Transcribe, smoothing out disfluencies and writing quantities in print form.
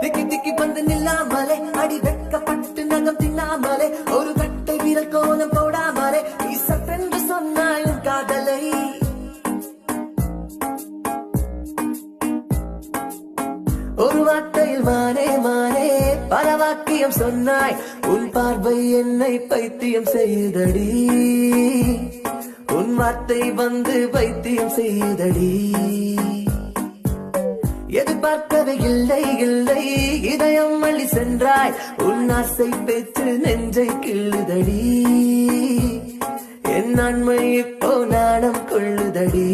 திக்கி திக்கி வந்து நில்லாமலே அடி வெட்கப்பட்டு நகம் தின்னாமலே ஒரு கட்டை வீரல் கோலம் போடாமலே நீ சட்டென்று சொன்னாய் உன் காதலை ஒரு வார்த்தையில் மானே மானே பல வாக்கியம் சொன்னாய் உன் பார்வை என்னை பைத்தியம் செய்தடி உன் வார்த்தை வந்து பைத்தியம் செய்தடி எதிர்பார்க்கவே இல்லை இல்லை இதயம் அள்ளி சென்றாய் உன் ஆசை பேச்சு நெஞ்சை கிள்ளுதடி என் நன்மை இப்போ நாணம் கொள்ளுதடி